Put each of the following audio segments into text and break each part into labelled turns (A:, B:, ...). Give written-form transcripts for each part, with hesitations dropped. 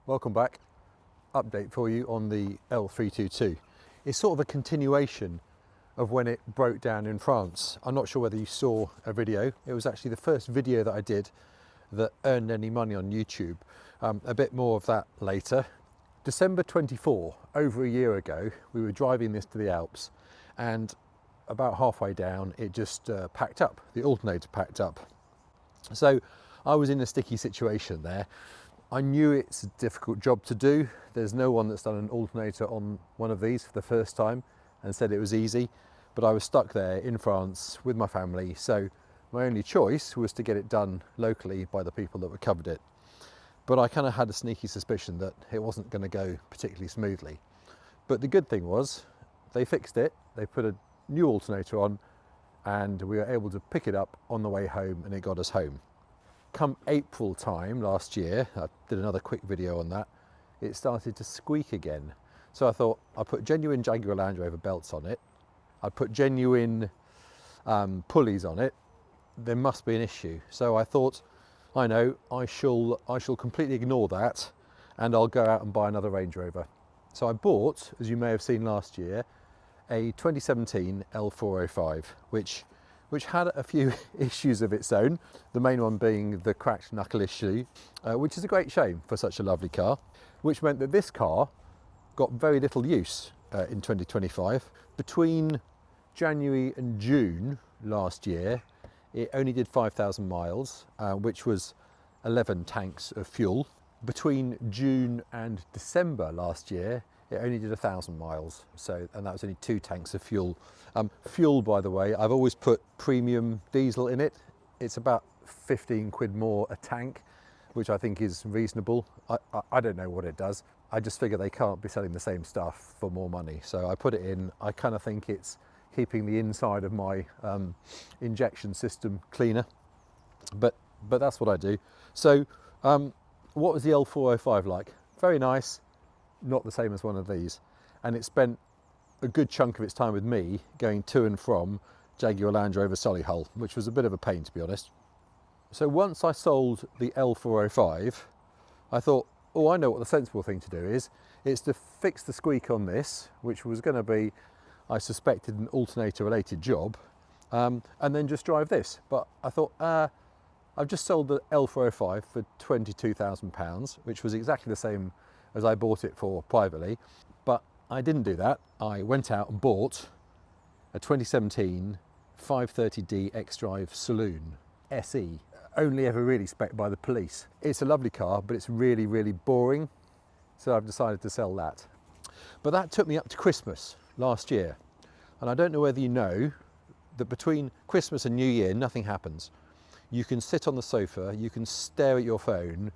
A: Welcome back. Update for you on the L322. It's sort of a continuation of when it broke down in France. I'm not sure whether you saw a video. It was actually the first video that I did that earned any money on YouTube. A bit more of that later. December 24, over a year ago, we were driving this to the Alps, and about halfway down it just packed up. The alternator packed up. So I was in a sticky situation there. I knew it's a difficult job to do. There's no one that's done an alternator on one of these for the first time and said it was easy, but I was stuck there in France with my family, so my only choice was to get it done locally by the people that were covered it. But I kind of had a sneaky suspicion that it wasn't going to go particularly smoothly. But the good thing was they fixed it, they put a new alternator on, and we were able to pick it up on the way home, and it got us home. Come April time last year, I did another quick video on that, it started to squeak again. So I thought I'd put genuine Jaguar Land Rover belts on it, I'd put genuine pulleys on it, there must be an issue. So I thought, I know, I shall completely ignore that and I'll go out and buy another Range Rover. So I bought, as you may have seen last year, a 2017 L405, which had a few issues of its own, the main one being the cracked knuckle issue, which is a great shame for such a lovely car, which meant that this car got very little use in 2025. Between January and June last year, it only did 5,000 miles, which was 11 tanks of fuel. Between June and December last year, it only did 1,000 miles, and that was only 2 tanks of fuel. Fuel, by the way, I've always put premium diesel in it. It's about 15 quid more a tank, which I think is reasonable. I don't know what it does. I just figure they can't be selling the same stuff for more money. So I put it in. I kind of think it's keeping the inside of my injection system cleaner, but that's what I do. So what was the L405 like? Very nice. Not the same as one of these, and it spent a good chunk of its time with me going to and from Jaguar Land Rover Solihull, which was a bit of a pain, to be honest. So once I sold the L405, I thought, oh, I know what the sensible thing to do is. It's to fix the squeak on this, which was going to be, I suspected, an alternator related job, and then just drive this. But I thought, I've just sold the L405 for £22,000, which was exactly the same as I bought it for privately, but I didn't do that. I went out and bought a 2017 530D xDrive Saloon SE, only ever really spec'd by the police. It's a lovely car, but it's really, really boring, so I've decided to sell that. But that took me up to Christmas last year, and I don't know whether you know that between Christmas and New Year, nothing happens. You can sit on the sofa, you can stare at your phone,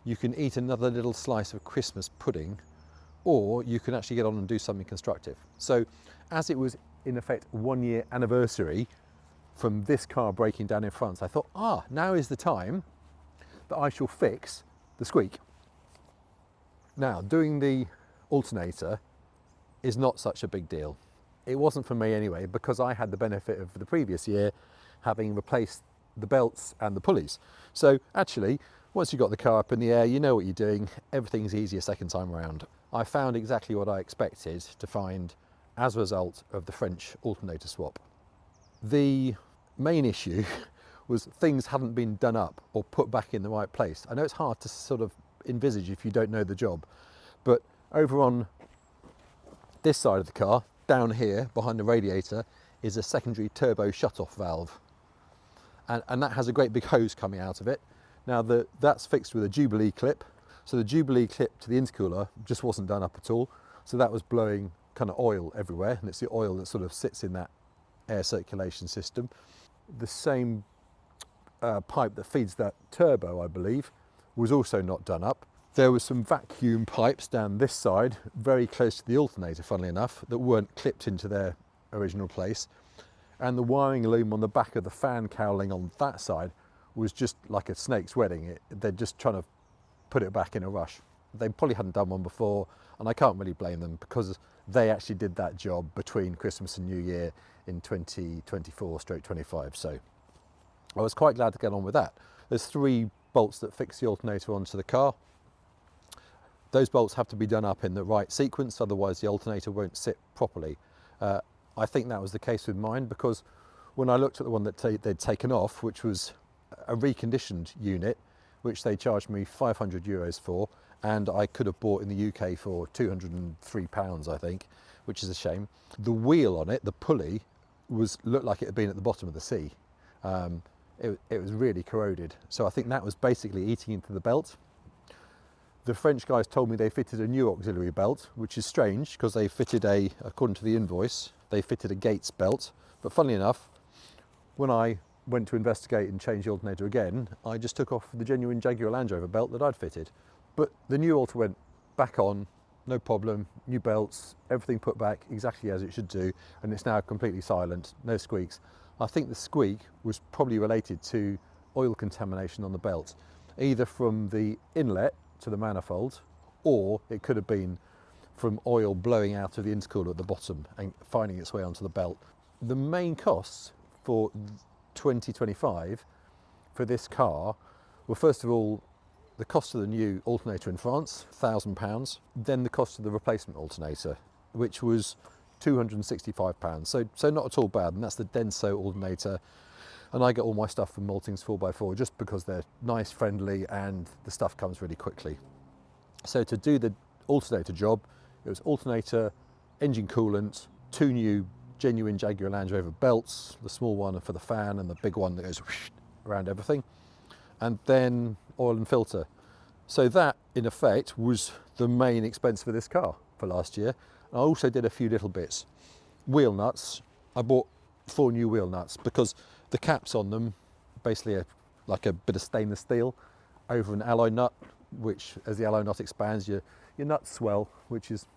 A: you can eat another little slice of Christmas pudding, or you can actually get on and do something constructive. So as it was in effect 1 year anniversary from this car breaking down in France, I thought, now is the time that I shall fix the squeak. Now, doing the alternator is not such a big deal. It wasn't for me anyway, because I had the benefit of the previous year having replaced the belts and the pulleys. So actually, once you've got the car up in the air, you know what you're doing, everything's easier second time around. I found exactly what I expected to find as a result of the French alternator swap. The main issue was things hadn't been done up or put back in the right place. I know it's hard to sort of envisage if you don't know the job, but over on this side of the car, down here behind the radiator, is a secondary turbo shut-off valve. And that has a great big hose coming out of it. Now that's fixed with a Jubilee clip. So the Jubilee clip to the intercooler just wasn't done up at all. So that was blowing kind of oil everywhere, and it's the oil that sort of sits in that air circulation system. The same pipe that feeds that turbo, I believe, was also not done up. There was some vacuum pipes down this side, very close to the alternator, funnily enough, that weren't clipped into their original place. And the wiring loom on the back of the fan cowling on that side was just like a snake's wedding. They're just trying to put it back in a rush. They probably hadn't done one before, and I can't really blame them because they actually did that job between Christmas and New Year in 2024/25. So I was quite glad to get on with that. There's 3 bolts that fix the alternator onto the car. Those bolts have to be done up in the right sequence, otherwise the alternator won't sit properly. I think that was the case with mine, because when I looked at the one that they'd taken off, which was a reconditioned unit, which they charged me €500 for, and I could have bought in the UK for £203, I think, which is a shame. The wheel on it, the pulley, looked like it had been at the bottom of the sea. It was really corroded. So I think that was basically eating into the belt. The French guys told me they fitted a new auxiliary belt, which is strange because they fitted according to the invoice, they fitted a Gates belt. But funnily enough, when I went to investigate and change the alternator again, I just took off the genuine Jaguar Land Rover belt that I'd fitted. But the new alter went back on, no problem, new belts, everything put back exactly as it should do, and it's now completely silent, no squeaks. I think the squeak was probably related to oil contamination on the belt, either from the inlet to the manifold, or it could have been from oil blowing out of the intercooler at the bottom and finding its way onto the belt. The main costs for 2025 for this car were, first of all, the cost of the new alternator in France, £1,000, then the cost of the replacement alternator, which was £265. So not at all bad, and that's the Denso alternator. And I get all my stuff from Maltings 4x4 just because they're nice, friendly, and the stuff comes really quickly. So to do the alternator job, it was alternator, engine coolant, 2 new genuine Jaguar Land Rover belts, the small one for the fan and the big one that goes around everything, and then oil and filter. So that, in effect, was the main expense for this car for last year. I also did a few little bits. Wheel nuts, I bought 4 new wheel nuts because the caps on them basically are like a bit of stainless steel over an alloy nut, which as the alloy nut expands, your nuts swell, which is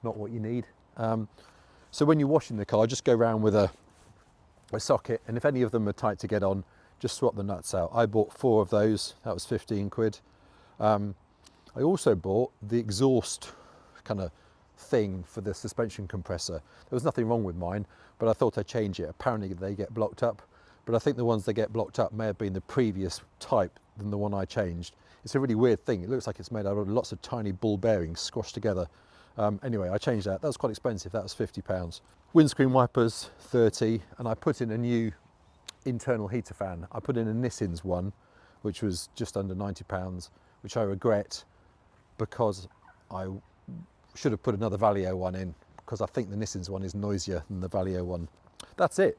A: not what you need. So when you're washing the car, just go around with a socket, and if any of them are tight to get on, just swap the nuts out. I bought 4 of those, that was 15 quid. I also bought the exhaust kind of thing for the suspension compressor. There was nothing wrong with mine, but I thought I'd change it. Apparently they get blocked up, but I think the ones that get blocked up may have been the previous type than the one I changed. It's a really weird thing. It looks like it's made out of lots of tiny ball bearings squashed together. Anyway, I changed that. That was quite expensive. That was £50. Windscreen wipers, 30, and I put in a new internal heater fan. I put in a Nissin's one, which was just under £90, which I regret because I should have put another Valeo one in, because I think the Nissin's one is noisier than the Valeo one. That's it.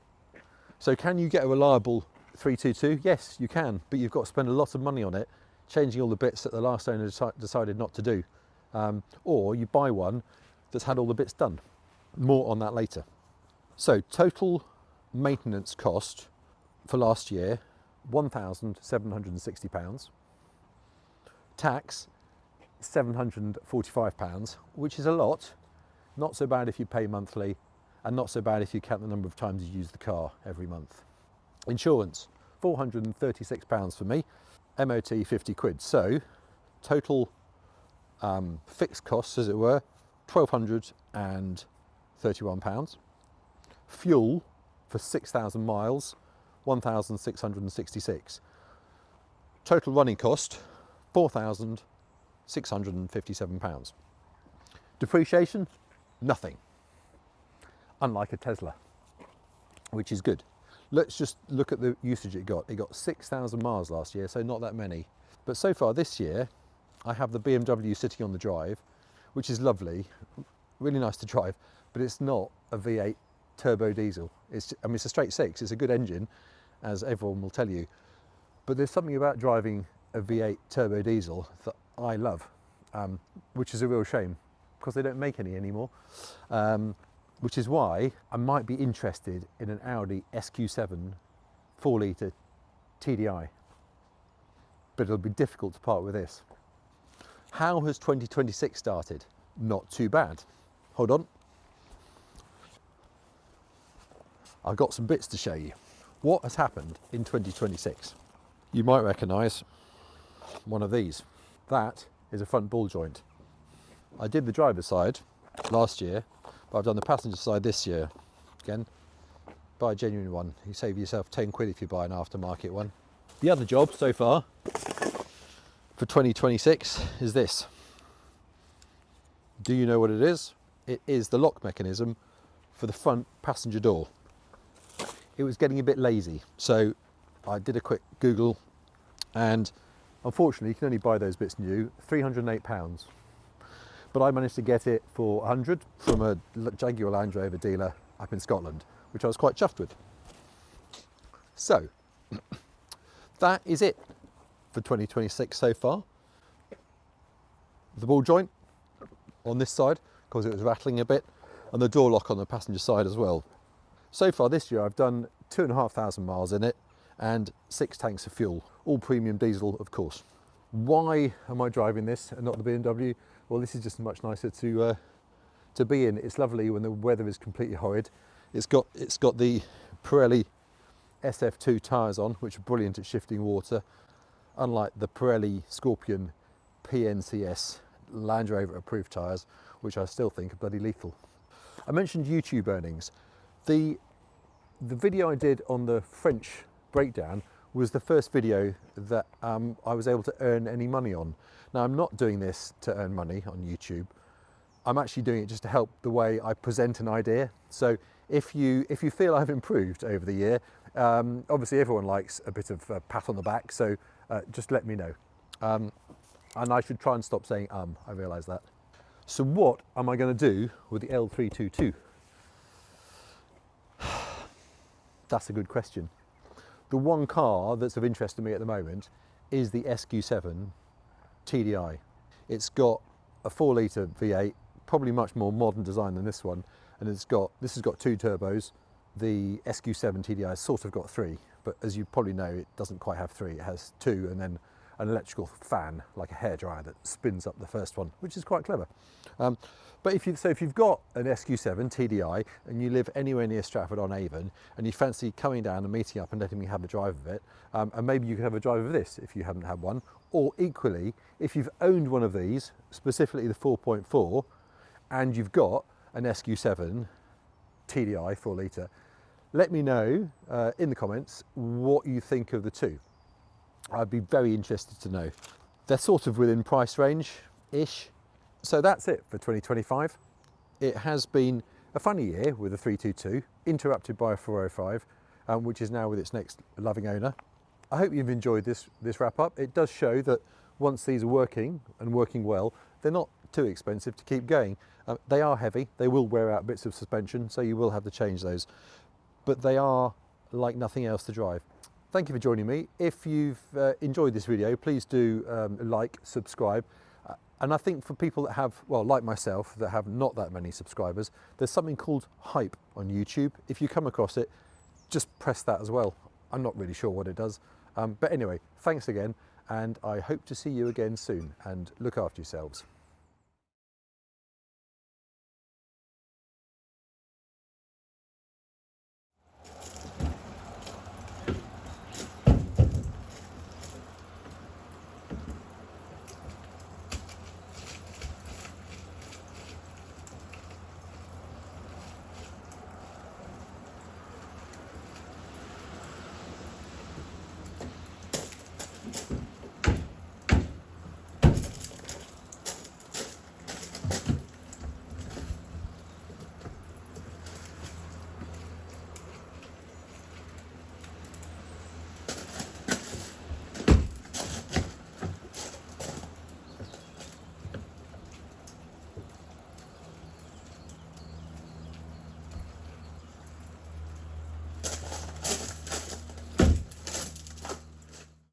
A: So can you get a reliable 322? Yes, you can, but you've got to spend a lot of money on it, changing all the bits that the last owner decided not to do. Or you buy one that's had all the bits done. More on that later. So total maintenance cost for last year, £1,760. Tax, £745, which is a lot. Not so bad if you pay monthly, and not so bad if you count the number of times you use the car every month. Insurance, £436 for me, MOT 50 quid. So total fixed costs, as it were, £1,231. Fuel for 6,000 miles, 1,666. Total running cost, £4,657. Depreciation, nothing. Unlike a Tesla, which is good. Let's just look at the usage it got. It got 6,000 miles last year, so not that many. But so far this year, I have the BMW sitting on the drive, which is lovely, really nice to drive, but it's not a V8 turbo diesel. It's a straight 6, it's a good engine, as everyone will tell you. But there's something about driving a V8 turbo diesel that I love, which is a real shame, because they don't make any anymore. Which is why I might be interested in an Audi SQ7 4-litre TDI. But it'll be difficult to part with this. How has 2026 started? Not too bad. Hold on. I've got some bits to show you. What has happened in 2026? You might recognise one of these. That is a front ball joint. I did the driver's side last year, but I've done the passenger side this year. Again, buy a genuine one. You save yourself 10 quid if you buy an aftermarket one. The other job so far for 2026 is this. Do you know what it is? It is the lock mechanism for the front passenger door. It was getting a bit lazy, so I did a quick Google, and unfortunately you can only buy those bits new, £308. But I managed to get it for 100 from a Jaguar Land Rover dealer up in Scotland, which I was quite chuffed with. So that is it for 2026 so far. The ball joint on this side, because it was rattling a bit, and the door lock on the passenger side as well. So far this year I've done 2,500 miles in it and 6 tanks of fuel, all premium diesel of course. Why am I driving this and not the BMW? Well, this is just much nicer to be in. It's lovely when the weather is completely horrid. It's got the Pirelli SF2 tyres on, which are brilliant at shifting water, unlike the Pirelli Scorpion PNCS Land Rover approved tyres, which I still think are bloody lethal. I mentioned YouTube earnings. The video I did on the French breakdown was the first video that I was able to earn any money on. Now, I'm not doing this to earn money on YouTube. I'm actually doing it just to help the way I present an idea. So if you feel I've improved over the year, obviously everyone likes a bit of a pat on the back, so just let me know. And I should try and stop saying I realise that. So what am I going to do with the L322? That's a good question. The one car that's of interest to me at the moment is the SQ7 TDI. It's got a 4-litre V8, probably much more modern design than this one, and this has got 2 turbos. The SQ7 TDI has sort of got 3, but as you probably know, it doesn't quite have 3. It has 2 and then an electrical fan, like a hairdryer, that spins up the first one, which is quite clever. But if you've got an SQ7 TDI and you live anywhere near Stratford-on-Avon and you fancy coming down and meeting up and letting me have a drive of it, and maybe you could have a drive of this if you haven't had one, or equally, if you've owned one of these, specifically the 4.4, and you've got an SQ7 TDI 4-litre, let me know in the comments what you think of the two. I'd be very interested to know. They're sort of within price range-ish. So that's it for 2025. It has been a funny year with the 322, interrupted by a 405, which is now with its next loving owner. I hope you've enjoyed this wrap up. It does show that once these are working and working well, they're not too expensive to keep going. They are heavy, they will wear out bits of suspension, so you will have to change those. But they are like nothing else to drive. Thank you for joining me. If you've enjoyed this video, please do like, subscribe. And I think for people that have, well, like myself, that have not that many subscribers, there's something called hype on YouTube. If you come across it, just press that as well. I'm not really sure what it does. But anyway, thanks again, and I hope to see you again soon, and look after yourselves.